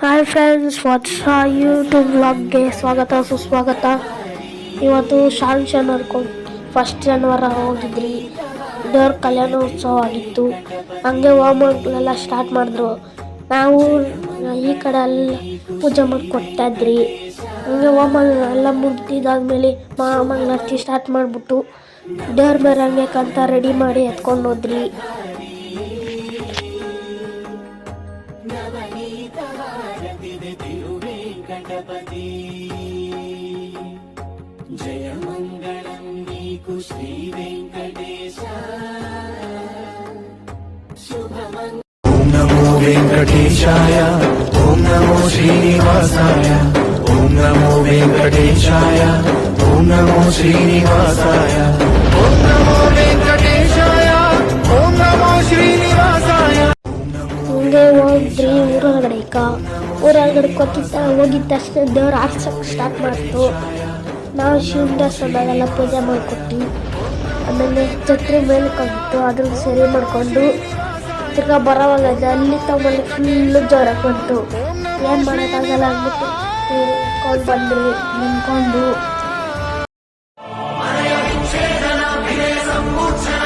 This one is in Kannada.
ಹಾಯ್ ಫ್ರೆಂಡ್ಸ್, ವಾಟ್ಸ್ ಯೂಟ್ಯೂಬ್ ವ್ಲಾಗ್ಗೆ ಸ್ವಾಗತ ಸುಸ್ವಾಗತ. ಇವತ್ತು ಶಾಂಕ್ಷನರ್ಕೊಂಡು 1 ಜನವರಿ ಹೋಗಿದ್ರಿ. ದೇವ್ರ ಕಲ್ಯಾಣೋತ್ಸವ ಆಗಿತ್ತು. ಹಂಗೆ ಹೋಮಗಳೆಲ್ಲ ಸ್ಟಾರ್ಟ್ ಮಾಡಿದ್ರು. ನಾವು ಈ ಕಡೆ ಎಲ್ಲ ಪೂಜೆ ಮಾಡಿ ಕೊಡ್ತಾ ಇದ್ರಿ. ಹಂಗೆ ಹೋಮ ಎಲ್ಲ ಮುಗ್ದಿದ್ದಾದ್ಮೇಲೆ ಮಂಗಳಾರತಿ ಸ್ಟಾರ್ಟ್ ಮಾಡಿಬಿಟ್ಟು ದೇವ್ರ ಮೆರವಣಿಗೆಕ್ಕಂತ ರೆಡಿ ಮಾಡಿ ಎತ್ಕೊಂಡು ಹೋದ್ರಿ. ಗಣಪತಿ ಜಯ ಮಂಗಳಂ ನೀಕು ಶ್ರೀ ವೆಂಕಟೇಶ ಶುಭ ಓಂ ನಮೋ ವೆಂಕಟೇಶಾಯ ಓಂ ನಮೋ ಶ್ರೀನಿವಾಸಾಯ ಓಂ ನಮೋ ವೆಂಕಟೇಶಾಯ ಓಂ ನಮೋ ಶ್ರೀನಿವಾಸಾಯ ಓಂ ನಮೋ ವೆಂಕಟೇಶಾಯ ಓಂ ನಮೋ ಶ್ರೀನಿವಾಸಾಯ. ಹಂಗೆ ಹೋದ್ರಿ ಊರೊಳಗಡೆ ಹೋಗಿದ್ದ ತಕ್ಷಣ ದೇವ್ರ ಆಡ್ಸಕ್ಕೆ ಸ್ಟಾರ್ಟ್ ಮಾಡ್ತು. ನಾವು ಶಿವನ ದೇವಸ್ಥಾನದಾಗೆಲ್ಲ ಪೂಜೆ ಮಾಡಿಕೊಟ್ಟು ಆಮೇಲೆ ಛತ್ರಿ ಮೇಲೆ ಕಲಿತು ಅದನ್ನು ಸರಿ ಮಾಡಿಕೊಂಡು ತಿರ್ಗಾ ಬರೋವಾಗ ಅಲ್ಲಿ ತಗೊಂಡು ಫುಲ್ಲು ಜೋರಾಗಿ ಬಂತು. ಏನು ಮಾಡೋಕ್ಕಾಗಲ್ಲ ಅಂದ್ಬಿಟ್ಟು ನಿಂತ್ಕೊಂಡು ಬಂದ್ರಿ. ನಿಂತ್ಕೊಂಡು ಮನೆಯ ವಿಚ್ಛೇದನ ವಿನಯ ಸಂಮೋಚನ